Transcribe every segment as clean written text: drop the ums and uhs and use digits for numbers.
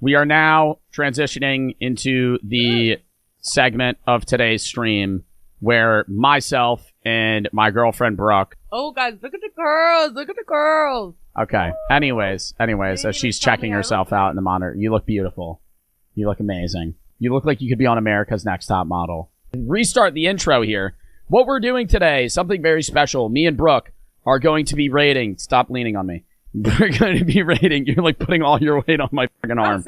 We are now transitioning into the segment of today's stream where myself and my girlfriend Brooke. Oh, guys, look at the girls. Look at the girls. Okay. Anyways, as she's checking herself out in the monitor, you look beautiful. You look amazing. You look like you could be on America's Next Top Model. Restart the intro here. What we're doing today, something very special. Me and Brooke are going to be rating. Stop leaning on me. We're going to be rating. You're like putting all your weight on my fucking arm.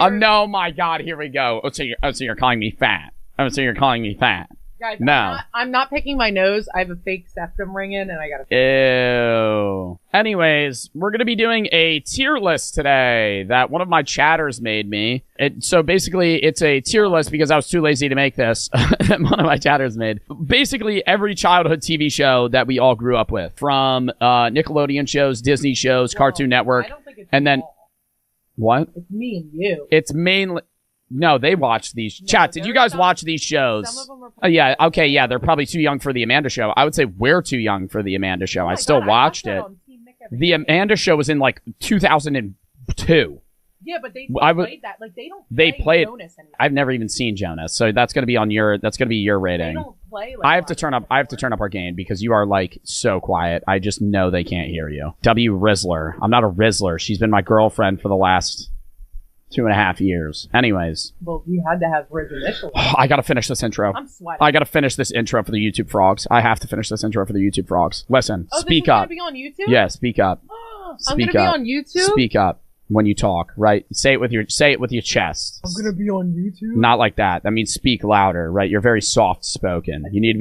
Oh, no, my God. Here we go. So you're calling me fat. So you're calling me fat. Guys, no. I'm not picking my nose. I have a fake septum ring in, and I got Ew. Anyways, we're going to be doing a tier list today that one of my chatters made me. So basically, it's a tier list because I was too lazy to make this that one of my chatters made. Basically, every childhood TV show that we all grew up with, from Nickelodeon shows, Disney shows, Cartoon Network, I don't think it's and then... What? It's me and you. It's mainly... No, they watch these. No, Chat, did you guys watch these shows? Some of them are Yeah, okay, yeah, they're probably too young for the Amanda Show. I would say we're too young for the Amanda Show. Oh I still God, watched I it. watched that on Team Nick every The day. Amanda Show was in like 2002. Yeah, but they I would- played that. Like, they don't they play played- Jonas anymore. I've never even seen Jonas, so that's gonna be on your. That's gonna be your They rating. don't play like I have to turn up our gain because you are like so quiet. I just know they can't hear you. W Rizzler. I'm not a Rizzler. She's been my girlfriend for the last 2.5 years. Anyways, Well, you had to have Riz initially. I gotta finish this intro. I'm sweating. I gotta finish this intro for the YouTube frogs. I have to finish this intro for the YouTube frogs. Listen, Oh, speak this is up. gonna be on YouTube? Yeah, speak up. I'm Speak gonna up. be on YouTube? Speak up when you talk. Right? Say it with your chest. I'm gonna be on YouTube? Not like that. That means speak louder. Right? You're very soft spoken. You need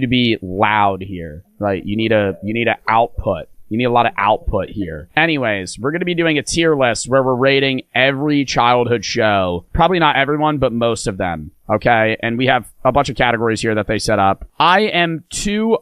to be loud here. Right? You need a output. You need a lot of output here. Anyways, we're going to be doing a tier list where we're rating every childhood show. Probably not everyone, but most of them. Okay? And we have a bunch of categories here that they set up. I am two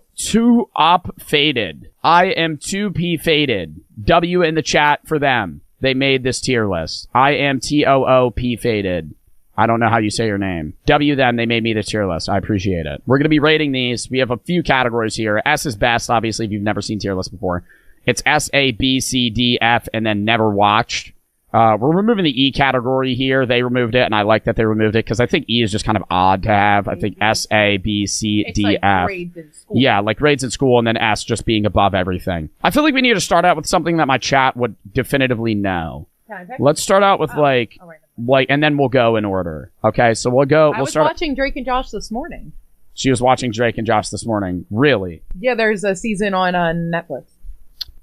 up faded. I am 2P faded. W in the chat for them. They made this tier list. I am TOOP faded. I don't know how you say your name. W them, they made me the tier list. I appreciate it. We're going to be rating these. We have a few categories here. S is best, obviously, if you've never seen tier lists before. It's S, A, B, C, D, F, and then never watched. We're removing the E category here. They removed it, and I like that they removed it because I think E is just kind of odd to have. I think S, A, B, C, It's D, like F. grades in school. Yeah, like grades in school, and then S just being above everything. I feel like we need to start out with something that my chat would definitively know. Can I pick? Let's start out with Oh, all right. and then we'll go in order. Okay, so we'll I was start. watching Drake and Josh this morning. She was watching Drake and Josh this morning. Really? Yeah, there's a season on Netflix.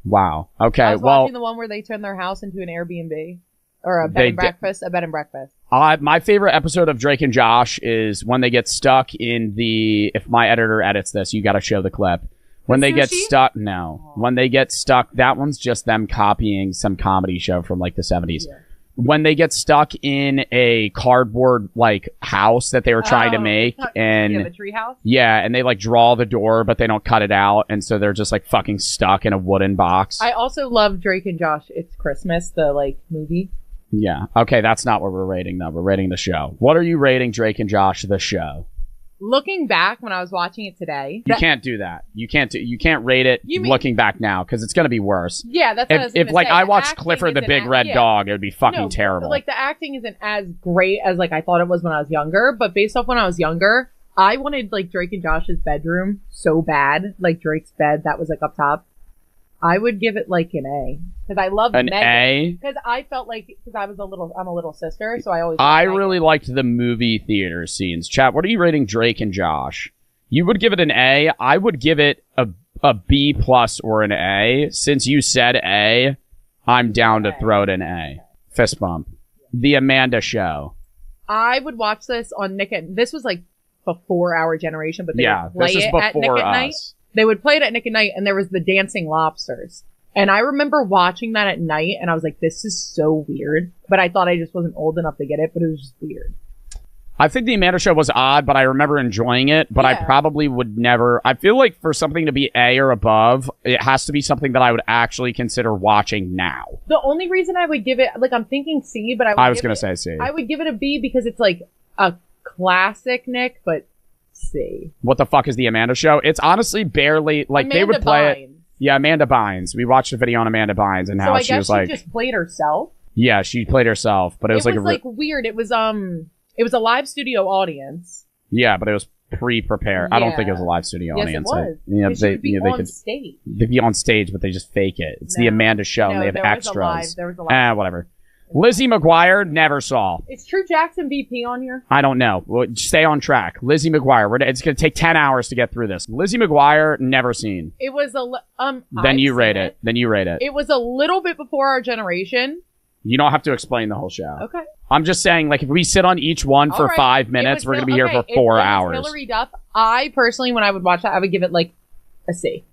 Wow. Okay. I was Well, watching the one where they turn their house into an Airbnb or a They bed and di- breakfast. A bed and breakfast. my favorite episode of Drake and Josh is when they get stuck in the. If my editor edits this, you got to show the clip. When they get sushi? stuck, no. When they get stuck, that one's just them copying some comedy show from like the 70s. Yeah. When they get stuck in a cardboard like house that they were trying to make, and Yeah, the tree house. yeah, and they like draw the door, but they don't cut it out, and so they're just like fucking stuck in a wooden box. I also love Drake and Josh. It's Christmas, the like movie. Yeah. Okay, that's not what we're rating though. We're rating the show. What are you rating Drake and Josh the show? Looking back when I was watching it today, You can't do that. You can't rate it You mean- looking back now because it's gonna be worse. yeah, that's what I was If gonna like say. I The watched acting Clifford the isn't Big Red yeah. Dog, it would be fucking No, terrible. Like the acting isn't as great as like I thought it was when I was younger, but based off when I was younger, I wanted like Drake and Josh's bedroom so bad, like Drake's bed that was like up top. I would give it like an A because I loved An Megan. A. Because I felt like because I'm a little sister, so I always. I loved Megan. really liked the movie theater scenes. Chat, what are you rating Drake and Josh? You would give it an A. I would give it a B plus or an A. Since you said A, I'm down to throw it an A. Fist bump. The Amanda Show. I would watch this on Nick at. This was like before our generation, but they Yeah, would play this is it at Nick before at Night. us. They would play it at Nick at Night, and there was the Dancing Lobsters. And I remember watching that at night, and I was like, this is so weird. But I thought I just wasn't old enough to get it, but it was just weird. I think the Amanda Show was odd, but I remember enjoying it. But I Yeah. probably would never. I feel like for something to be A or above, it has to be something that I would actually consider watching now. The only reason I would give it, like, I'm thinking C, but I was give going it- to say C. I would give it a B because it's like a classic Nick, but C. What the fuck is the Amanda Show? It's honestly barely like they would Amanda play it. Bynes. Yeah, Amanda Bynes. We watched a video on Amanda Bynes and So how I she guess was she like, just played herself. Yeah, she played herself, but it was like weird. It was a live studio audience. Yeah, but it was pre-prepared. I don't think it was a live studio Yes, audience. it was. Yeah, They they on could stage. they'd be on stage, but they just fake it. It's the Amanda show, and they have extras. There was a live. Whatever. Lizzie McGuire, never saw. Is True Jackson VP on here? I don't know. Well, stay on track. Lizzie McGuire. It's going to take 10 hours to get through this. Lizzie McGuire, never seen. It was Then you rate it. Then you rate it. It was a little bit before our generation. You don't have to explain the whole show. Okay. I'm just saying, like, if we sit on each one for 5 minutes, we're going to be here for 4 hours. Hillary Duff. I personally, when I would watch that, I would give it like a C.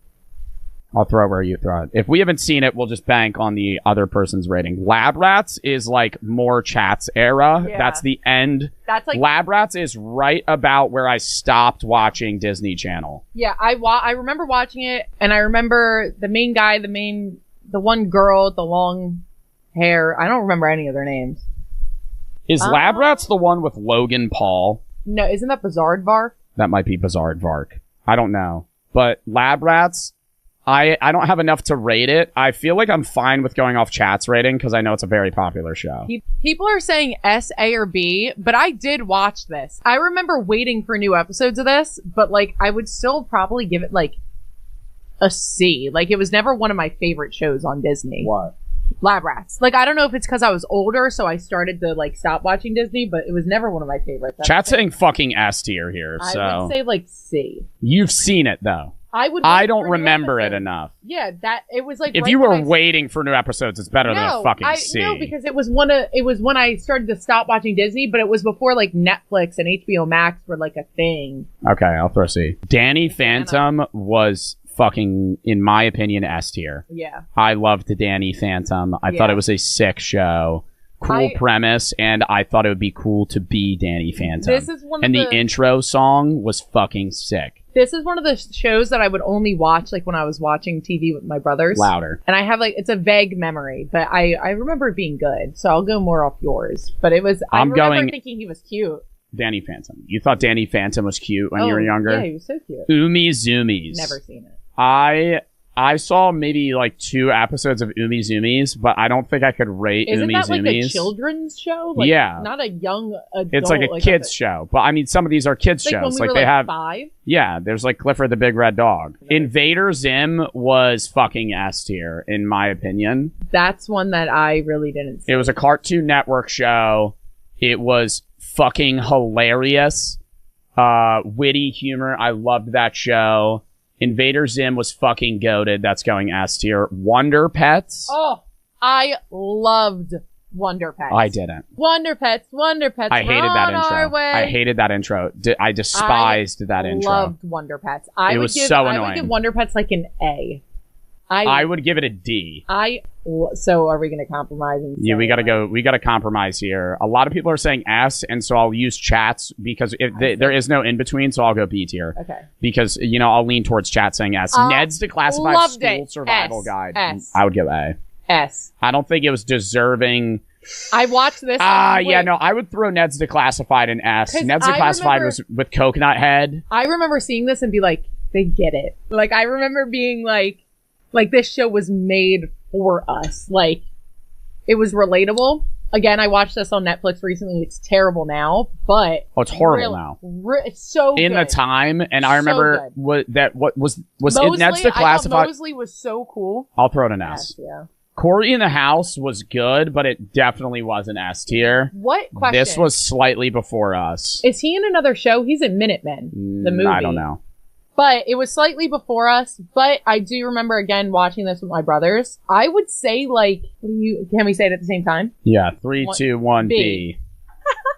I'll throw it where you throw it. If we haven't seen it, we'll just bank on the other person's rating. Lab Rats is like more Chats era. Yeah. That's the end. That's like Lab Rats is right about where I stopped watching Disney Channel. Yeah, I remember watching it, and I remember the main guy, the one girl with the long hair. I don't remember any of their names. Is Lab Rats the one with Logan Paul? No, isn't that Bizarre Vark? That might be Bizarre Vark. I don't know. But Lab Rats, I don't have enough to rate it. I feel like I'm fine with going off Chat's rating because I know it's a very popular show. People are saying S, A, or B, but I did watch this. I remember waiting for new episodes of this, but like I would still probably give it like a C. Like it was never one of my favorite shows on Disney. What? Lab Rats. Like I don't know if it's because I was older, so I started to like stop watching Disney, but it was never one of my favorites. Chat's saying fucking S tier here, so. I would say like C. You've seen it though. I don't remember it enough. Yeah, it was like if you were waiting for new episodes, it's better than a fucking C. No, because it was when I started to stop watching Disney, but it was before like Netflix and HBO Max were like a thing. Okay, I'll throw C. Danny Phantom was fucking, in my opinion, S tier. Yeah. I loved Danny Phantom. I thought it was a sick show. Cool premise, and I thought it would be cool to be Danny Phantom. This is one of the intro song was fucking sick. This is one of the shows that I would only watch like when I was watching TV with my brothers. Louder. And I have like, it's a vague memory, but I remember it being good. So I'll go more off yours. But it was, I remember thinking he was cute. Danny Phantom. You thought Danny Phantom was cute when you were younger? Yeah, he was so cute. Umi Zoomies. Never seen it. I saw maybe like 2 episodes of Umi Zoomies, but I don't think I could rate Umi Zoomies. Isn't that like a children's show? Like, yeah. Not a young adult. It's like a kid's show. But I mean, some of these are kids shows. When we were they have 5? Yeah, there's like Clifford the Big Red Dog. Invader Zim was fucking S tier, in my opinion. That's one that I really didn't see. It was a Cartoon Network show. It was fucking hilarious. Witty humor. I loved that show. Invader Zim was fucking goated. That's going S tier. Wonder Pets. Oh, I loved Wonder Pets. I didn't. Wonder Pets. I hated that intro. I hated that intro. I despised that intro. I loved Wonder Pets. It was so annoying. I would give Wonder Pets like an A. I would give it a D. So are we going to compromise? Yeah, we got to go. We got to compromise here. A lot of people are saying S, and so I'll use Chats because there is no in between. So I'll go B tier. Okay. Because I'll lean towards Chat saying S. Ned's Declassified School Survival Guide. S. I would give A. S. I don't think it was deserving. I watched this. Yeah, no, I would throw Ned's Declassified in S. Ned's Declassified was with Coconut Head. I remember seeing this and be like, they get it. Like I remember being like this show was made for us. Like, it was relatable. Again, I watched this on Netflix recently. It's terrible now, but it's horrible now. It's so in good. The time, and I remember what was Mosley, it Ned's Declassified. I thought Mosley was so cool. I'll throw it an S. Yeah. Corey in the House was good, but it definitely was an S tier. What question? This was slightly before us. Is he in another show? He's in Minutemen, the movie. I don't know. But it was slightly before us. But I do remember, again, watching this with my brothers. I would say, like, can we say it at the same time? Yeah. 3, 2, 1, B.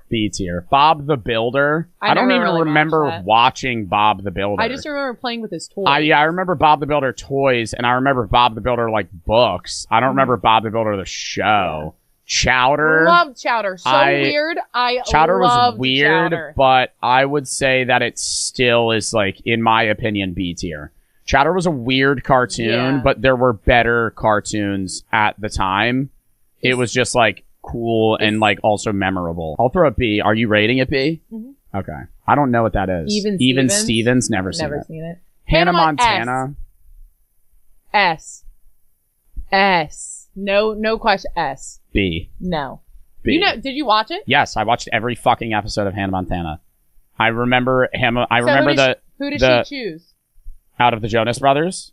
B tier. Bob the Builder. I don't even remember watching Bob the Builder. I just remember playing with his toys. I remember Bob the Builder toys, and I remember Bob the Builder, like, books. I don't remember Bob the Builder, the show. Chowder. Loved Chowder. Weird. Chowder was weird, but I would say that it still is, like, in my opinion, B tier. Chowder was a weird cartoon, but there were better cartoons at the time. It was just, like, cool and, like, also memorable. I'll throw it B. Are you rating it B? Mm-hmm. Okay. I don't know what that is. Even Stevens? Never seen it. Hannah Montana. S. No question. S. B. No. B. You know? Did you watch it? Yes, I watched every fucking episode of Hannah Montana. I remember him. I remember who did she choose? Out of the Jonas Brothers.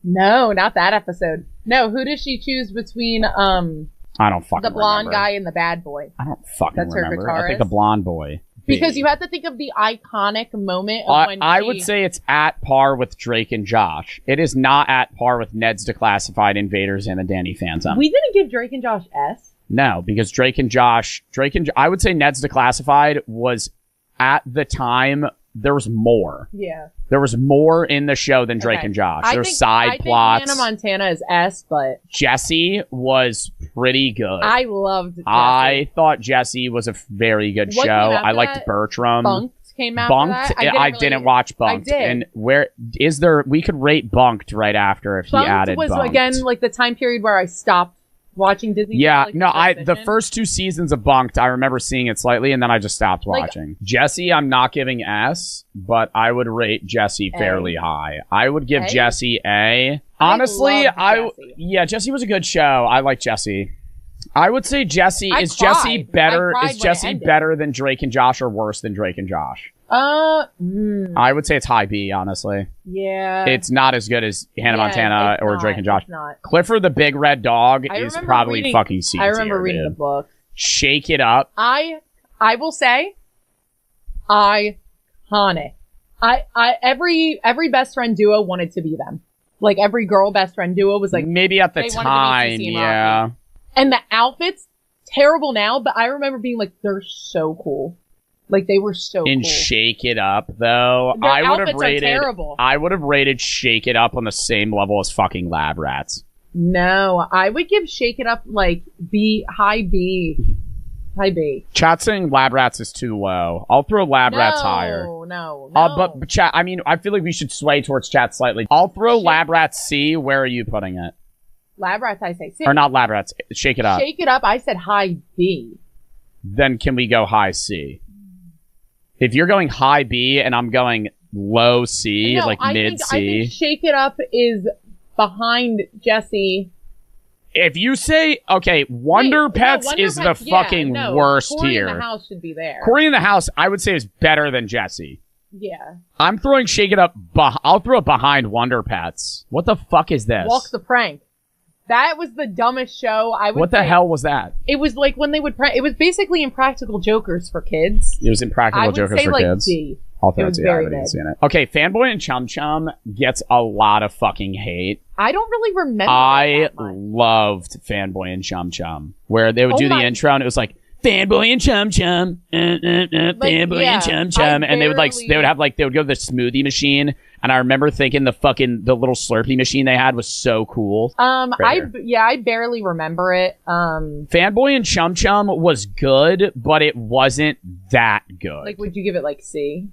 No, not that episode. No, who does she choose between I don't fucking the blonde remember. guy and the bad boy? I don't fucking That's her remember. I think guitarist? the blonde boy. B. Because you have to think of the iconic moment of when I would say it's at par with Drake and Josh. It is not at par with Ned's Declassified, Invaders, and the Danny Phantom. we didn't give Drake and Josh S. No, because I would say Ned's Declassified was, at the time, there was more. Yeah. There was more in the show than Drake Okay. and Josh. I There's think- side I plots. think Hannah Montana is S, but Jesse was pretty good. I loved Jesse. I thought Jesse was a very good What show. came after I liked that? Bertram. Bunked came after Bunked. that. I didn't watch Bunked. I did. And where is there? We could rate Bunked right after if he Bunked added was Bunked. again like the time period where I stopped watching Disney. Yeah, like, no, the transition. first 2 seasons of Bunked, I remember seeing it slightly, and then I just stopped Like- watching. Jesse, I'm not giving S, but I would rate Jesse A. fairly high. I would give A? Jesse A. Honestly, loved Jesse. Jesse was a good show. I like Jesse. I would say Jesse I is Jesse cried. better. I cried Is when it Jesse ended. better than Drake and Josh, or worse than Drake and Josh? I would say it's high B. Honestly, yeah. it's not as good as Hannah Yeah, Montana it's or not, Drake and Josh. It's not. Clifford the Big Red Dog I is remember probably reading- fucking C I remember tier, reading dude. the book. Shake It Up. I will say, iconic. Every best friend duo wanted to be them. Like every girl best friend duo was like, Maybe at the they wanted to be time, CC and yeah. and the outfits terrible now, but I remember being like, they're so cool. Like they were so In cool. Shake It Up, though, Their I would have outfits are rated. terrible. I would have rated Shake It Up on the same level as fucking Lab Rats. No, I would give Shake It Up like high B. Chat saying Lab Rats is too low. I'll throw Lab Rats higher. No. But chat, I mean, I feel like we should sway towards chat slightly. I'll throw Lab Rats C. Where are you putting it? Lab Rats, I say. Or not Lab Rats. Shake It Up. Shake It Up, I said high B. Then can we go high C? If you're going high B and I'm going low C, No, like I mid think C. Shake It Up is behind Jesse. If you say, okay, Wonder Wait, Pets Wonder is the Pets, yeah, fucking no, worst Corey here. in the House should be there. Corey in the House, I would say, is better than Jesse. Yeah. I'm throwing Shake It Up. I'll throw it behind Wonder Pets. What the fuck is this? Walk the Prank. That was the dumbest show. What the hell was that? It was like when they would prank. It was basically Impractical Jokers for kids. It was Impractical I would Jokers say for like kids. D. I'll throw It it was to you. I very haven't even good. seen it. Okay, Fanboy and Chum Chum gets a lot of fucking hate. I don't really remember. I it that much. loved Fanboy and Chum Chum, where they would Oh do the my- intro and it was like Fanboy and Chum Chum, Fanboy yeah, and Chum Chum, I and they would barely- they would go to the smoothie machine, and I remember thinking the little Slurpee machine they had was so cool. Right I barely remember it. Fanboy and Chum Chum was good, but it wasn't that good. Like, would you give it like C?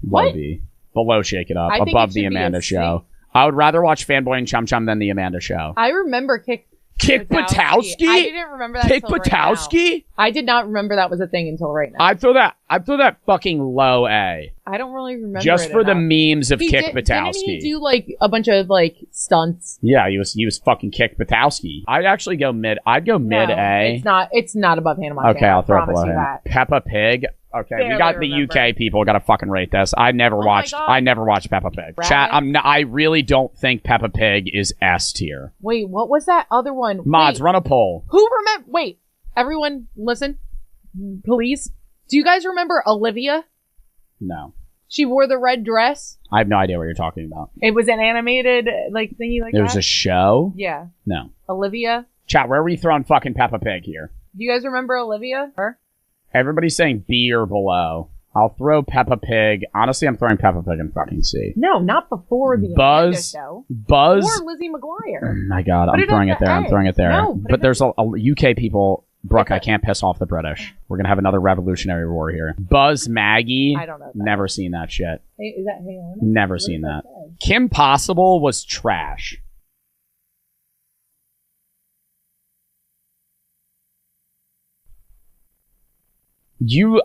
Low what? B. Below Shake It Up, I think above it the should be a Amanda C. Show. I would rather watch Fanboy and Chum Chum than the Amanda Show. I remember Kick Patowski? I didn't remember that. Kick until right now. Patowski? I did not remember that was a thing until right now. I'd throw that fucking low A. I don't really remember. Just it for the enough. memes of Kick Didn't he Patowski. do like a bunch of like stunts? Yeah, he was fucking Kick Patowski. I'd actually go mid. I'd go mid No, A. It's not above Hannah Montana. Okay, I'll throw it I promise below you him. that. Peppa Pig. Okay, we Barely got the remember. UK people. Got to fucking rate this. I never my watched. God. I never watched Peppa Pig. Rabbits? Chat. I really don't think Peppa Pig is S tier. Wait, what was that other one? Mods, Wait, run a poll. who remember? Wait, everyone, listen, please. Do you guys remember Olivia? No, She wore the red dress. I have no idea what you're talking about. It was an animated like thingy like There that. was a show. Yeah, No. Olivia. Chat. Where are we throwing fucking Peppa Pig here? Do you guys remember Olivia? Her? Everybody's saying B or below. I'll throw Peppa Pig. Honestly, I'm throwing Peppa Pig in fucking C. No, not before the Buzz. Amanda Show. Buzz. Or Lizzie McGuire. Oh my God, Put I'm it throwing at it there. the I'm A. throwing it there. No, put But it there's a UK people. Brooke, Okay. I can't piss off the British. We're gonna have another Revolutionary War here. Buzz Maggie. I don't know. That. Never seen that shit. Hey, is that Hey Arnold? Never What seen does that. say? Kim Possible was trash.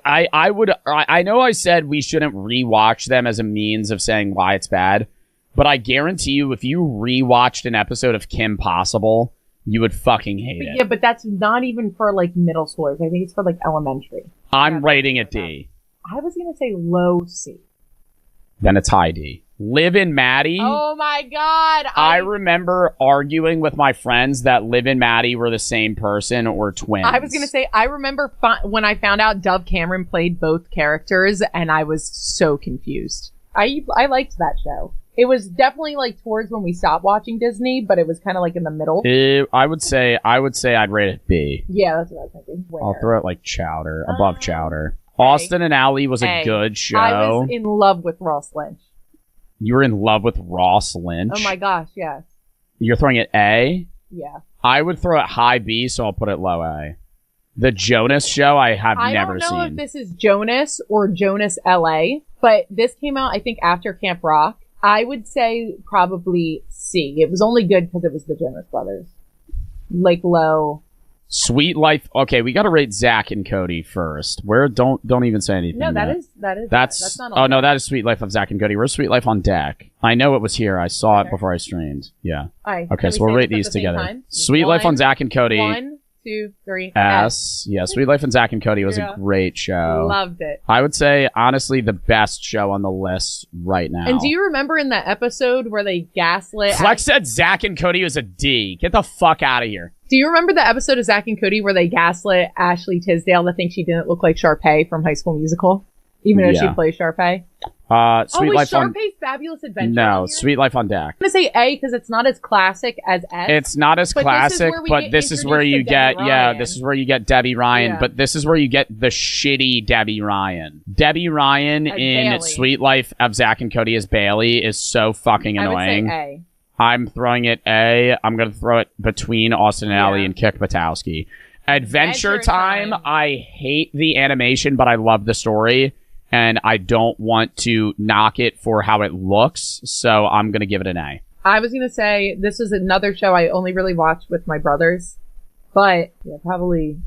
I know I said we shouldn't rewatch them as a means of saying why it's bad, but I guarantee you if you rewatched an episode of Kim Possible, You would fucking hate it. Yeah, but that's not even for like middle schoolers. I think it's for like elementary. I'm rating it D. I was gonna say low C. Then it's high D. Liv and Maddie. Oh my god! I remember arguing with my friends that Liv and Maddie were the same person or twins. I was gonna say I remember when I found out Dove Cameron played both characters, and I was so confused. I liked that show. It was definitely like towards when we stopped watching Disney, but it was kind of like in the middle. I would say I'd rate it B. Yeah, that's what I was thinking. I'll throw it like Chowder, above Chowder. Austin and Ally was a good show. I was in love with Ross Lynch. You were in love with Ross Lynch? Oh my gosh, yes. You're throwing it A? Yeah. I would throw it high B, so I'll put it low A. The Jonas Show I have never seen. I don't know if this is Jonas or Jonas LA, but this came out I think after Camp Rock. I would say probably C. It was only good because it was the Jonas Brothers. Like low. Sweet Life. Okay, we got to rate Zach and Cody first. Where don't even say anything. No, that's not. Oh no, that is Sweet Life of Zach and Cody. Where's Sweet Life on deck? I know it was here. I saw it before I streamed. Yeah. Okay, so we'll rate these together. Sweet Life on Zach and Cody. 1, 2, 3. S. Yeah, Sweet Life and Zach and Cody was a great show. Loved it. I would say honestly the best show on the list right now. And do you remember in that episode where they gaslit? Flex said Zach and Cody was a D. Get the fuck out of here. Do you remember the episode of Zach and Cody where they gaslit Ashley Tisdale to think she didn't look like Sharpay from High School Musical, even though she plays Sharpay? Sweet Life on Sharpay's Fabulous Adventure. No, Sweet Life on deck. I'm gonna say A because it's not as classic as S. It's not as classic, but this is where you get this is where you get Debbie Ryan, but this is where you get the shitty Debbie Ryan. Debbie Ryan as in Bailey. Sweet Life of Zach and Cody as Bailey is so fucking annoying. I would say A. I'm throwing it A. I'm going to throw it between Austin and Ally and Kick Batowski. Adventure Time. I hate the animation, but I love the story. And I don't want to knock it for how it looks. So I'm going to give it an A. I was going to say this is another show I only really watched with my brothers. But probably...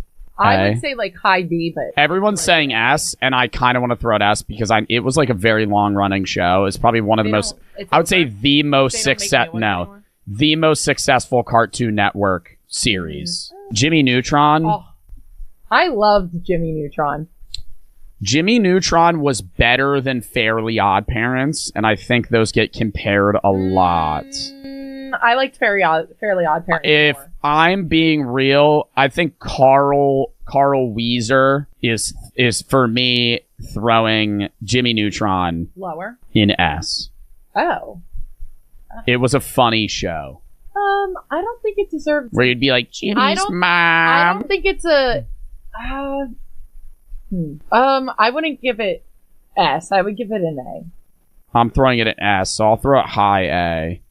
I would say like high D, but... Everyone's saying S, and I kind of want to throw it S because it was like a very long-running show. It's probably one of the most... I would say the most the most successful Cartoon Network series. Jimmy Neutron. Oh, I loved Jimmy Neutron. Jimmy Neutron was better than Fairly Odd Parents, and I think those get compared a lot. I liked Fairly Odd Parents If more. I'm being real, I think Carl Weezer is for me throwing Jimmy Neutron lower in S. Oh. It was a funny show. I don't think it deserves... Where you'd be like, Jimmy's mom. I don't think it's a... I wouldn't give it S. I would give it an A. I'm throwing it an S, so I'll throw it high A.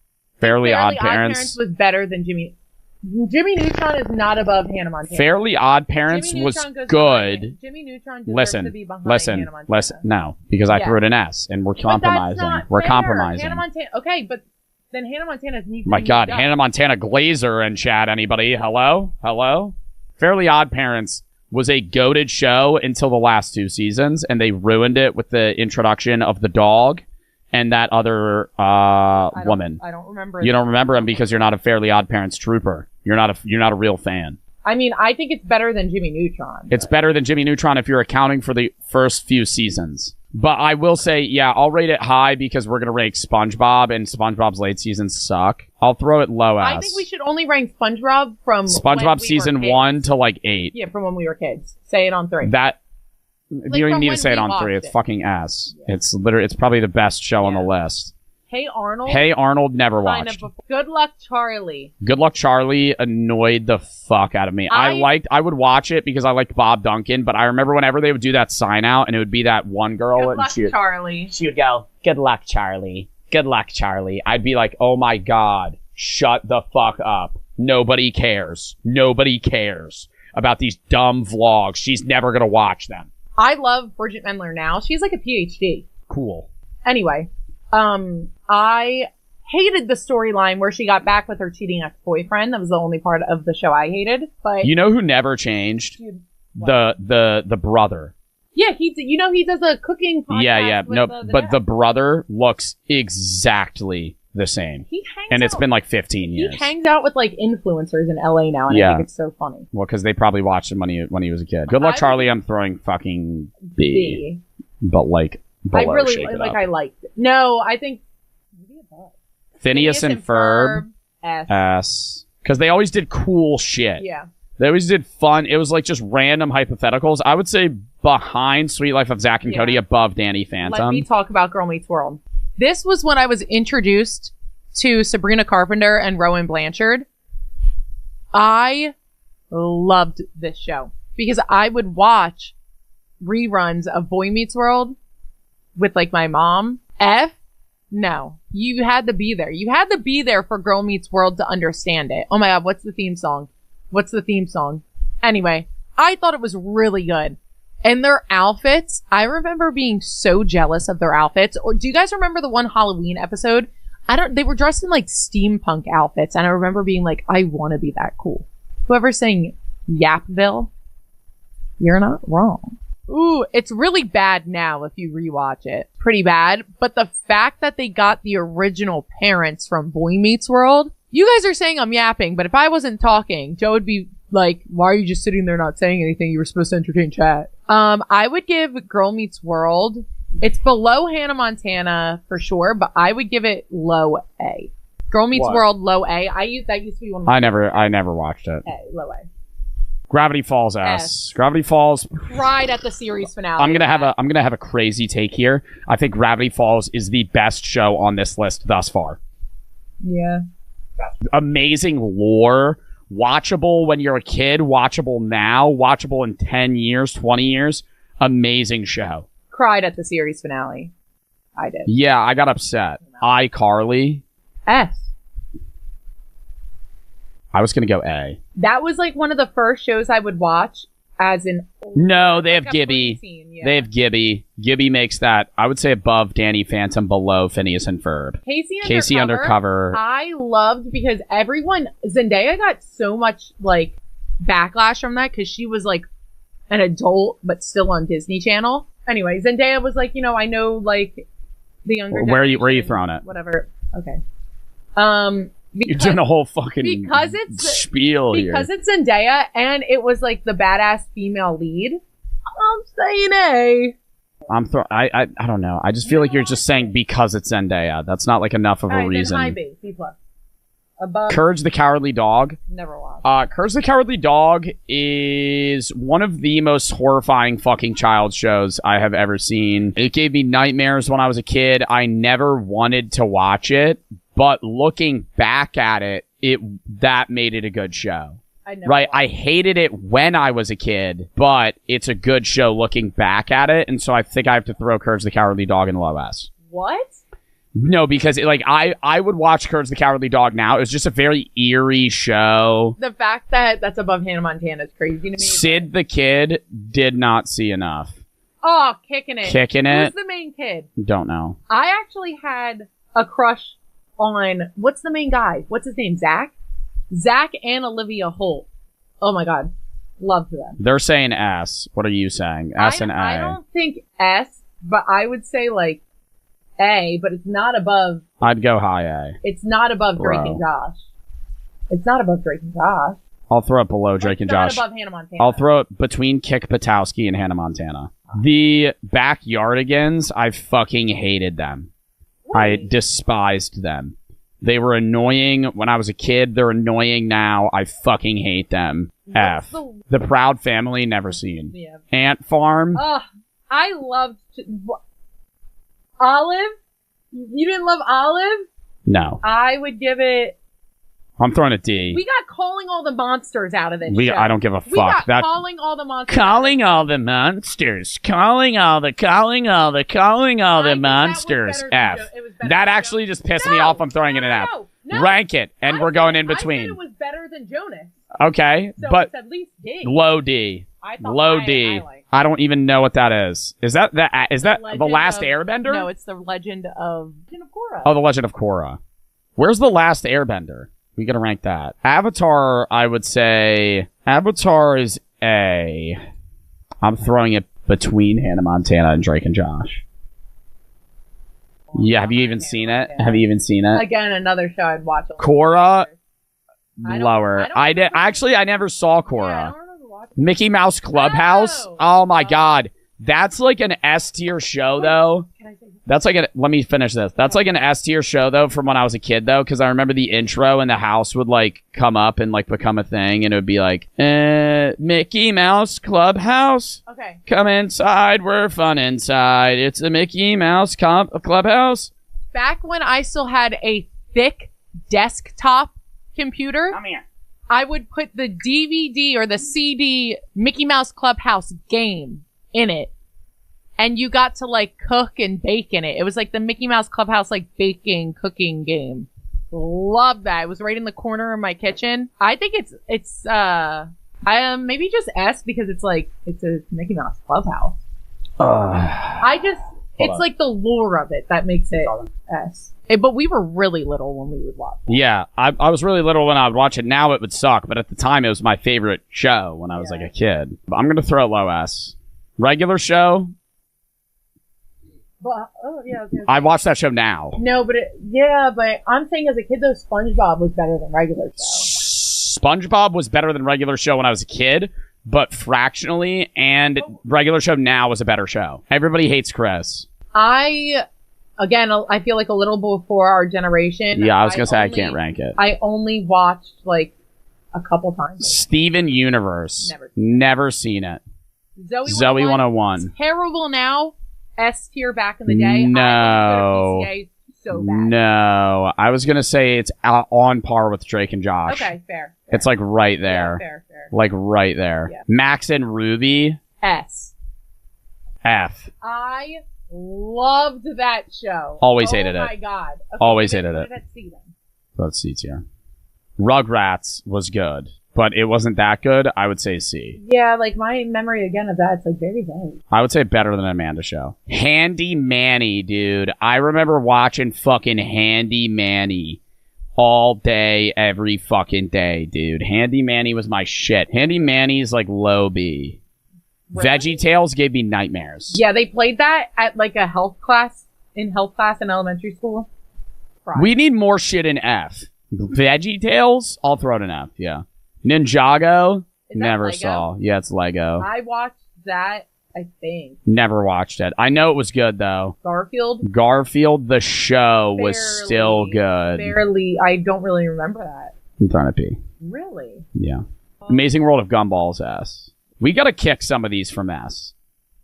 Fairly Odd Parents was better than Jimmy Neutron is not above Hannah Montana. Fairly Odd Parents was good. Jimmy Neutron deserves to be behind Hannah Montana. Listen. No, because I threw it an S, and we're compromising. We're compromising. Hannah Montana. Okay, but then Hannah Montana needs to My God, Hannah Montana Glazer and chat. Anybody? Hello? Fairly Odd Parents was a goated show until the last 2 seasons, and they ruined it with the introduction of the dog and that other woman. I don't remember. You don't remember him because you're not a Fairly Odd Parents trooper. You're not a real fan. I mean, I think it's better than Jimmy Neutron. It's better than Jimmy Neutron if you're accounting for the first few seasons. But I will say, I'll rate it high because we're going to rank SpongeBob, and SpongeBob's late seasons suck. I'll throw it low S. I think we should only rank SpongeBob from SpongeBob season 1 to like 8. Yeah, from when we were kids. Say it on 3. You don't even need to say it on 3. It's fucking S. Yeah. It's probably the best show on the list. Hey Arnold. Hey Arnold, never watched. Good Luck Charlie. Good Luck Charlie annoyed the fuck out of me. I would watch it because I liked Bob Duncan, but I remember whenever they would do that sign out and it would be that one girl. Good Luck Charlie. She would go, Good Luck Charlie. Good Luck Charlie. I'd be like, oh my God, shut the fuck up. Nobody cares. Nobody cares about these dumb vlogs. She's never going to watch them. I love Bridget Mendler now. She's like a PhD. Cool. Anyway, I hated the storyline where she got back with her cheating ex-boyfriend. That was the only part of the show I hated. But you know who never changed? The brother. Yeah, he does a cooking podcast. But the brother looks exactly the same. He hangs And it's out- been like 15 He years. hangs out with like influencers in LA now, and Yeah. I think it's so funny. Well, because they probably watched him when he was a kid. Good luck, I- Charlie. I'm throwing fucking B. But like, I below, really shake it like. up. I liked it. No, I think maybe above. Phineas and Ferb. S. S. Because they always did cool shit. Yeah. They always did fun. It was like just random hypotheticals. I would say behind Sweet Life of Zach and Yeah. Cody, above Danny Let Phantom. me talk about Girl Meets World. This was when I was introduced to Sabrina Carpenter and Rowan Blanchard. I loved this show because I would watch reruns of Boy Meets World with like my mom. No, you had to be there. You had to be there for Girl Meets World to understand it. Oh my God, what's the theme song? Anyway, I thought it was really good. And their outfits, I remember being so jealous of their outfits. Or do you guys remember the one Halloween episode? They were dressed in like steampunk outfits. And I remember being like, I want to be that cool. Whoever's saying Yapville, you're not wrong. Ooh, it's really bad now if you rewatch it. Pretty bad. But the fact that they got the original parents from Boy Meets World, you guys are saying I'm yapping, but if I wasn't talking, Joe would be like, why are you just sitting there not saying anything? You were supposed to entertain chat. I would give Girl Meets World, it's below Hannah Montana for sure, but I would give it low A. Girl Meets What? World, low A. That used to be one of my I never watched it. A, low A. Gravity Falls S. S. Gravity Falls. Cried at the series finale. I'm gonna have a crazy take here. I think Gravity Falls is the best show on this list thus far. Yeah. Amazing lore, watchable when you're a kid, watchable now, watchable in 10 years, 20 years. Amazing show. Cried at the series finale. I did. Yeah, I got upset. iCarly. S. I was gonna go A. That was like one of the first shows I would watch as an No, they have like a Gibby. preteen, yeah. They have Gibby. Gibby makes that, I would say, above Danny Phantom, below Phineas and Ferb. Casey Undercover. I loved because Zendaya got so much like backlash from that because she was like an adult but still on Disney Channel. Anyway, Zendaya was like, I know like the younger. Where are you generation, throwing it? Whatever. Okay. You're doing a whole fucking because it's spiel here. because it's Zendaya and it was like the badass female lead. I'm saying A. I don't know. I just feel like you're just saying because it's Zendaya. That's not like enough of a reason. Then high B, B plus. Above. Courage the Cowardly Dog. Never watched. Courage the Cowardly Dog is one of the most horrifying fucking child shows I have ever seen. It gave me nightmares when I was a kid. I never wanted to watch it, but looking back at it, that made it a good show. Right? I hated it when I was a kid, but it's a good show looking back at it, and so I think I have to throw Courage the Cowardly Dog in low S. What? No, because I would watch Courage the Cowardly Dog now. It was just a very eerie show. The fact that that's above Hannah Montana is crazy to me. Sid the Kid did not see enough. Oh, kicking it. Who's the main kid? Don't know. I actually had a crush on, what's the main guy? What's his name? Zach? Zach and Olivia Holt. Oh my God. Loved them. They're saying S. What are you saying? S and A. I don't think S, but I would say like A, but it's not above. I'd go high A. It's not above Drake and Josh. It's not above Drake and Josh. I'll throw it below Drake and Josh. It's not above Hannah Montana. I'll throw it between Kick Patowski and Hannah Montana. The Backyardigans, I fucking hated them. I despised them. They were annoying when I was a kid. They're annoying now. I fucking hate them. F. The Proud Family, never seen. Yeah. Ant Farm. Ugh. I loved Olive. You didn't love Olive? No. I would give it. I'm throwing a D. We got Calling All the Monsters out of this show. I don't give a fuck. We got Calling All the Monsters. Calling all the monsters. Calling all the monsters. F. That actually just pissed me off. I'm throwing it an F. No. Rank it, and we're going in I between. said it was better than Jonas. Okay, So but it's at least D. low D. Low D. I like. I don't even know what that is. Is that the Last Airbender? No, it's the Legend of Korra. Oh, the Legend of Korra. Where's the Last Airbender? We gotta rank that. Avatar, I would say Avatar is A. I'm throwing it between Hannah Montana and Drake and Josh. Yeah, have you even seen it? Have you even seen it? Again, another show I'd watch. Cora, I don't- lower. I did actually. I never saw Yeah, I Cora. don't remember watching. Mickey Mouse Clubhouse. Oh. Oh my god, that's like an S tier show though. Can I say That's like let me finish this. That's like an S tier show though from when I was a kid though, because I remember the intro and the house would like come up and like become a thing, and it would be like, Mickey Mouse Clubhouse. Okay. Come inside, we're fun inside. It's a Mickey Mouse Clubhouse. Back when I still had a thick desktop computer, Come here. I would put the DVD or the CD Mickey Mouse Clubhouse game in it. And you got to like cook and bake in it. It was like the Mickey Mouse Clubhouse like baking, cooking game. Love that. It was right in the corner of my kitchen. I think it's maybe just S because it's like it's a Mickey Mouse Clubhouse. It's on. like the lore of it that makes it S. But we were really little when we would watch it. Yeah, I was really little when I would watch it. Now it would suck, but at the time it was my favorite show when I was like a kid. But I'm gonna throw it low S. Regular show. But, okay. I watch that show now. No, but but I'm saying as a kid though, SpongeBob was better than regular show. SpongeBob was better than regular show when I was a kid, but fractionally, and regular show now was a better show. Everybody hates Chris. I feel like a little before our generation. Yeah, I was gonna say I can't rank it. I only watched like a couple times. Steven Universe. Never seen it. Zoe 101. Terrible now. S tier back in the day. No. I so bad. No. I was gonna say it's on par with Drake and Josh. Okay, fair. It's like right there. Yeah, fair. Like right there. Yeah. Max and Ruby. S. F. I loved that show. Always hated it. Oh my god. Okay, Always hated it. Let's see then. Let's see here. Rugrats was good, but it wasn't that good. I would say C. Yeah, like my memory again of that, it's like very vague. I would say better than Amanda Show. Handy Manny, dude. I remember watching fucking Handy Manny all day, every fucking day, dude. Handy Manny was my shit. Handy Manny's like low B. Really? VeggieTales gave me nightmares. Yeah, they played that at like a health class in elementary school. Right. We need more shit in F. VeggieTales, I'll throw it in F, yeah. Ninjago, Is that never Lego? saw. Yeah, it's Lego. I watched that, I think. Never watched it. I know it was good, though. Garfield? Garfield, the show, was Barely. still good. Barely. I don't really remember that. I'm trying to pee. Really? Yeah. Amazing World of Gumball's S. We gotta kick some of these from S.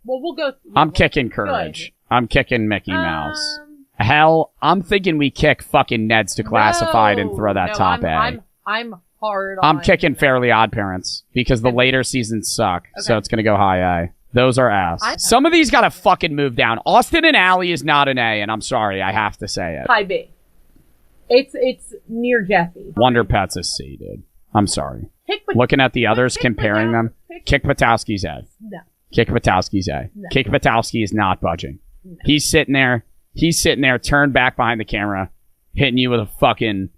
Well, we'll go. I'm kicking Courage. I'm kicking Mickey Um, Mouse. Hell, I'm thinking we kick fucking Ned's Declassified and throw that top A. I'm hard I'm on... kicking Fairly Odd Parents because the later seasons suck, so Okay. it's gonna go high A. Those are S. Some of these gotta fucking move down. Austin and Ally is not an A, and I'm sorry, I have to say it. High B. It's near Jesse. Wonder Pets is C, dude. I'm sorry. Kick Pat- Looking at the others, Kick comparing them, Kick Patowski's A. No. Kick Patowski's A. No. Kick Patowski is not budging. No. He's sitting there, turned back behind the camera, hitting you with a fucking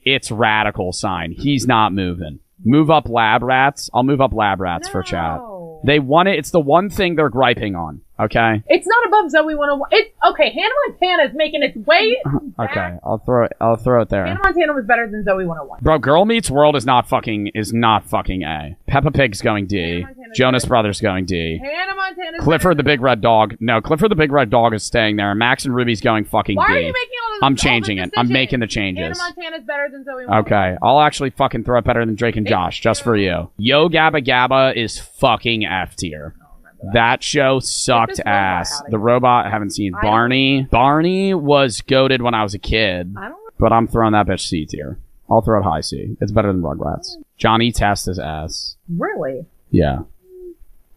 it's radical sign. He's not moving. Move up Lab Rats. I'll move up Lab Rats for chat. No. They won it. It's the one thing they're griping on. Okay? It's not above Zoe 101. It's okay. Hannah Montana is making its way. Okay. back. I'll throw it there. Hannah Montana was better than Zoe 101. Bro, Girl Meets World is not fucking A. Peppa Pig's going D. Hannah Montana's Jonas better. Brothers going D. Hannah Montana. Clifford the Big Red Dog. No, Clifford the Big Red Dog is staying there. Max and Ruby's going fucking Why D. are you making all this? I'm changing it. I'm making the changes. Hannah Montana's better than Zoe 101. Okay, I'll actually fucking throw it better than Drake and Josh, just for you. Yo Gabba Gabba is fucking F tier. That show sucked this robot ass. out of The here. robot, I haven't seen. I don't- Barney. Barney was goated when I was a kid, I don't. but I'm throwing that bitch C tier. I'll throw it high C. It's better than Rugrats. Johnny Test is S. Really? Yeah.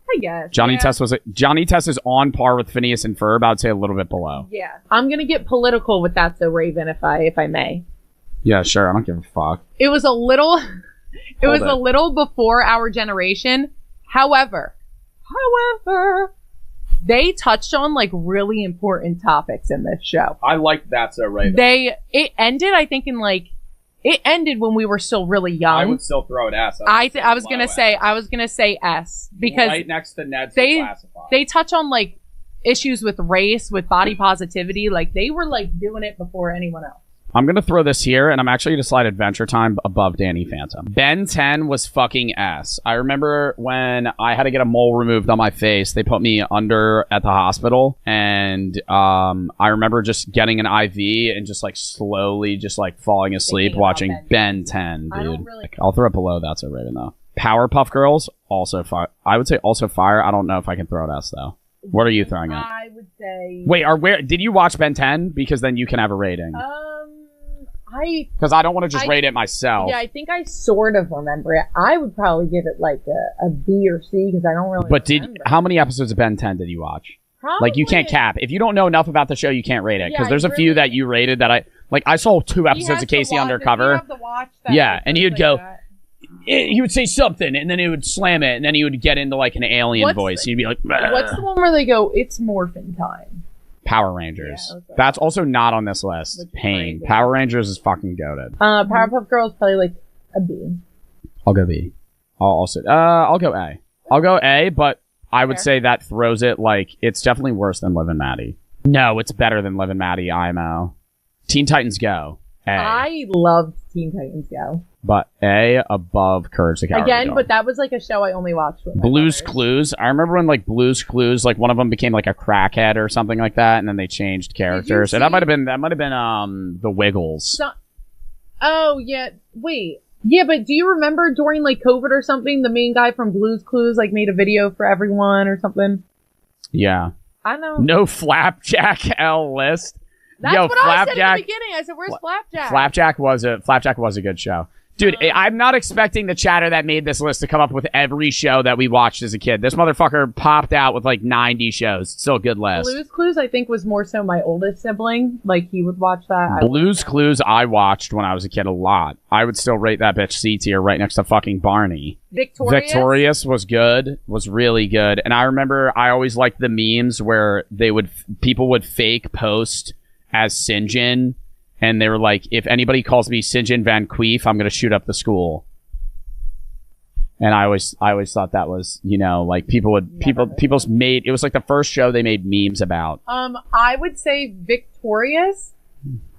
I guess. Johnny yeah. Johnny Test is on par with Phineas and Ferb. I'd say a little bit below. Yeah. I'm gonna get political with that, so Raven, if I may. Yeah, sure. I don't give a fuck. It was a little. It was Hold a it. little before our generation. However, they touched on like really important topics in this show. I liked that so right. It ended, I think, it ended when we were still really young. still throw it S. I was gonna say S because next to Ned's they touch on like issues with race, with body positivity. Like, they were, like, doing it before anyone else. I'm going to throw this here, and I'm actually going to slide Adventure Time above Danny Phantom. Ben 10 was fucking S. I remember when I had to get a mole removed on my face, they put me under at the hospital, and I remember just getting an IV and just, like, slowly just, like, falling asleep watching Ben 10, dude. I'll throw it below That's So Raven, though. Powerpuff Girls, also fire. I would say also fire. I don't know if I can throw it S, though. What are you throwing it? I would say... Wait, did you watch Ben 10? Because then you can have a rating. Because I don't want to just rate it myself. Yeah, I think I sort of remember it. I would probably give it like a B or C because I don't really remember. How many episodes of Ben 10 did you watch? Probably, like, you can't cap. If you don't know enough about the show, you can't rate it. Because there's a few that you rated that I saw 2 episodes of Casey Undercover. Yeah, and he would go... He would say something, and then he would slam it, and then he would get into, like, an alien voice. He'd be like... What's the one where they go, it's morphin' time? Power Rangers. Yeah, okay. That's also not on this list. Pain. Power Rangers is fucking goated. Powerpuff Girls probably like a B. I'll go B. I'll go A. I'll go A, but I would say that throws it like it's definitely worse than Liv and Maddie. No, it's better than Liv and Maddie. IMO. Teen Titans Go. A. I loved Teen Titans Go. But A above Courage the Cowardly Again, Dog. but that was like a show I only watched with my Blue's brothers. Clues. I remember when like Blue's Clues, like one of them became like a crackhead or something like that, and then they changed characters. And that might have been the Wiggles. Oh yeah, wait. Yeah, but do you remember during like COVID or something, the main guy from Blue's Clues like made a video for everyone or something? Yeah. I know. No Flapjack L list. That's what I said in the beginning. I said, "Where's Flapjack?" Flapjack was a good show. Dude, I'm not expecting the chatter that made this list to come up with every show that we watched as a kid. This motherfucker popped out with like 90 shows. Still a good list. Blue's Clues, I think, was more so my oldest sibling. Like, he would watch that. Blue's Clues I watched when I was a kid a lot. I would still rate that bitch C tier right next to fucking Barney. Victorious was good. Was really good. And I remember I always liked the memes where people would fake post as Sinjin. And they were like, if anybody calls me Sinjin Van Queef, I'm going to shoot up the school. And I always thought that was, you know, like it was like the first show they made memes about. I would say Victorious.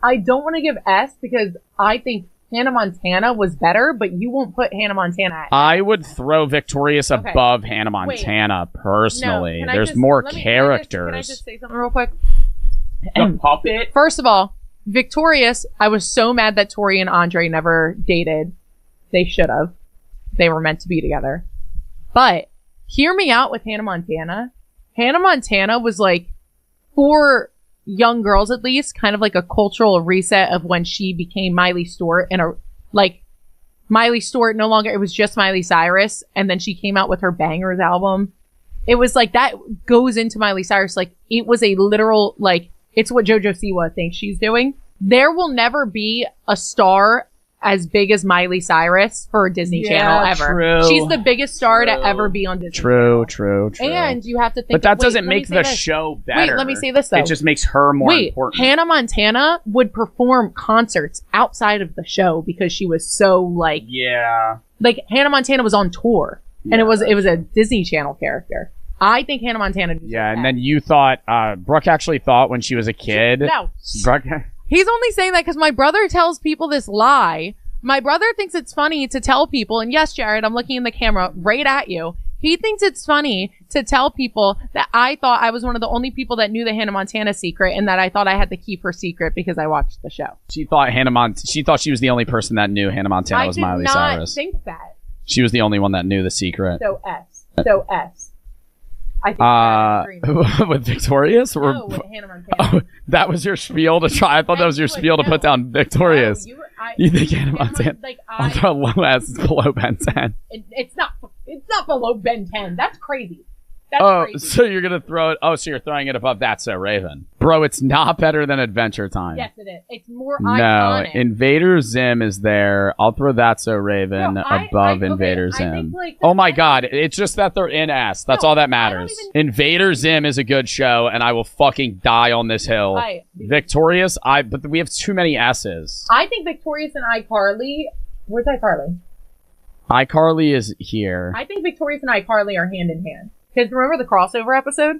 I don't want to give S because I think Hannah Montana was better, but you won't put Hannah Montana at S. I would throw Victorious above Hannah Montana, personally. No, There's more characters. Can I just say something real quick? The puppet? First of all, Victorious, I was so mad that Tori and Andre never dated. They should have. They were meant to be together. But hear me out with Hannah Montana. Hannah Montana was like, for young girls at least, kind of like a cultural reset of when she became Miley Stewart, and Miley Stewart no longer, it was just Miley Cyrus, and then she came out with her Bangers album. It was like, that goes into Miley Cyrus. Like, it was a literal, like, it's what JoJo Siwa thinks she's doing. There will never be a star as big as Miley Cyrus for a Disney Channel ever. True. She's the biggest star to ever be on Disney Channel. True. And you have to think... But that doesn't make the show better. Wait, let me say this, though. It just makes her more important. Hannah Montana would perform concerts outside of the show because she was so, like... Yeah. Like, Hannah Montana was on tour. And it was a Disney Channel character. I think Hannah Montana... And then you thought... Brooke actually thought when she was a kid... No. Brooke... He's only saying that because my brother tells people this lie. My brother thinks it's funny to tell people, and yes, Jared, I'm looking in the camera right at you. He thinks it's funny to tell people that I thought I was one of the only people that knew the Hannah Montana secret, and that I thought I had to keep her secret because I watched the show. She thought she was the only person that knew Hannah Montana was Miley Cyrus. I did not think that. She was the only one that knew the secret. So S. I think with Victorious? No, with Hannah Montana. Oh, that was your spiel to try. I thought that was your spiel to put down Victorious. No, you think Hannah Montana? I'll throw low S below Ben 10. It's not below Ben 10. That's crazy. Crazy. So you're gonna throw it? Oh, so you're throwing it above That's So Raven, bro? It's not better than Adventure Time. Yes, it is. It's more iconic. No, Invader Zim is there. I'll throw That's So Raven above Invader Zim. Like, oh my God! It's just that they're in S. That's all that matters. Invader Zim is a good show, and I will fucking die on this hill. Victorious, but we have too many S's. I think Victorious and iCarly. Where's iCarly? iCarly is here. I think Victorious and iCarly are hand in hand. Because remember the crossover episode?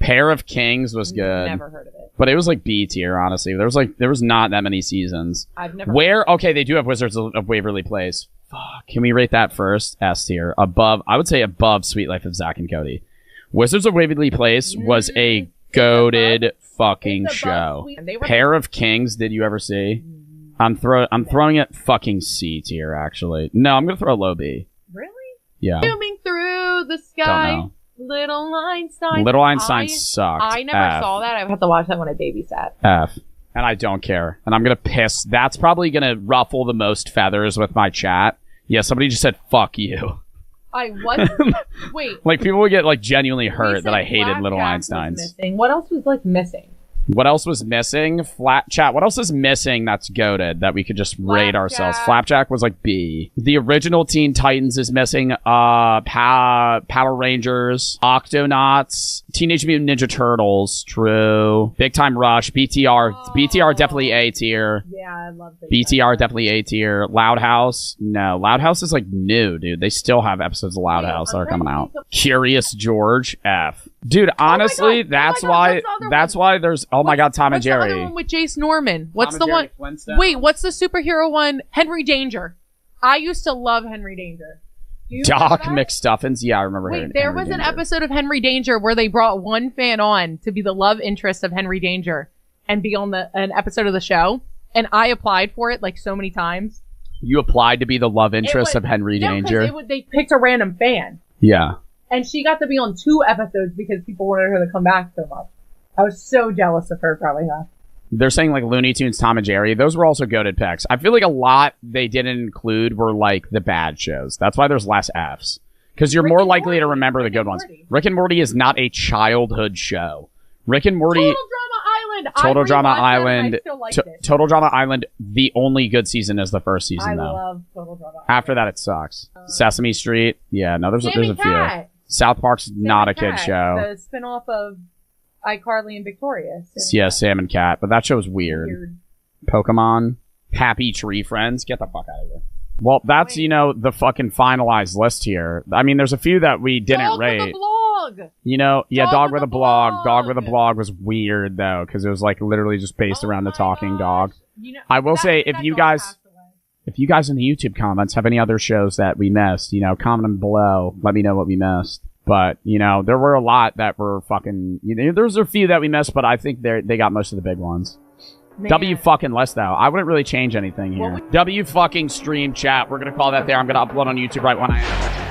Pair of Kings was good. Never heard of it. But it was like B tier, honestly. There was not that many seasons. I've never. Okay, they do have Wizards of Waverly Place. Fuck. Can we rate that first? S tier. I would say above Sweet Life of Zack and Cody. Wizards of Waverly Place was a goated fucking show. Pair of Kings, did you ever see? I'm throwing it fucking C tier, actually. No, I'm gonna throw a low B. Really? Yeah. Zooming through the sky. Little Einstein. Little Einstein sucked. I never saw that. I have to watch that when I babysat. F. And I don't care. And I'm gonna piss. That's probably gonna ruffle the most feathers with my chat. Yeah, somebody just said, fuck you. What? Wait. Like, people would get, like, genuinely hurt that I hated Little Einsteins. Einsteins. What else was, like, missing? What else was missing? Chat. What else is missing that's goated that we could just rate ourselves? Flapjack was like B. The original Teen Titans is missing. Power Rangers, Octonauts, Teenage Mutant Ninja Turtles. True. Big Time Rush, BTR. Oh. BTR definitely A tier. Yeah, I love BTR definitely A tier. Loud House. No, Loud House is like new, dude. They still have episodes of Loud House that are coming out. Curious George. F. Dude, honestly, that's why there's my god, Tom and Jerry. What's the other one with Jace Norman? What's the one? Wait, what's the superhero one? Henry Danger. I used to love Henry Danger. Doc McStuffins. Yeah, I remember. Wait, there was an episode of Henry Danger where they brought one fan on to be the love interest of Henry Danger and be on an episode of the show, and I applied for it like so many times. You applied to be the love interest of Henry Danger? They picked a random fan. Yeah. And she got to be on 2 episodes because people wanted her to come back so much. I was so jealous of her growing up. They're saying like Looney Tunes, Tom and Jerry. Those were also goated picks. I feel like a lot they didn't include were like the bad shows. That's why there's less Fs. Because you're more likely to remember the good ones. Rick and Morty is not a childhood show. Rick and Morty... Total Drama Island! Total Drama Island. Total Drama Island. The only good season is the first season, though. I love Total Drama Island. After that, it sucks. Sesame Street. Yeah, no, there's a few. South Park's not a kid show. The spinoff of iCarly and Victoria. Yeah, Sam and Cat. But that show's weird. Pokemon. Happy Tree Friends. Get the fuck out of here. Well, that's, the fucking finalized list here. I mean, there's a few that we didn't rate. Dog with a blog! Dog with a blog. Dog with a blog was weird, though, because it was, like, literally just based around the talking dog. I will say, if you guys in the YouTube comments have any other shows that we missed, comment them below. Let me know what we missed. But, there were a lot that were fucking... there was a few that we missed, but I think they got most of the big ones. Man. W fucking list, though. I wouldn't really change anything here. W fucking stream chat. We're going to call that there. I'm going to upload on YouTube right when I am.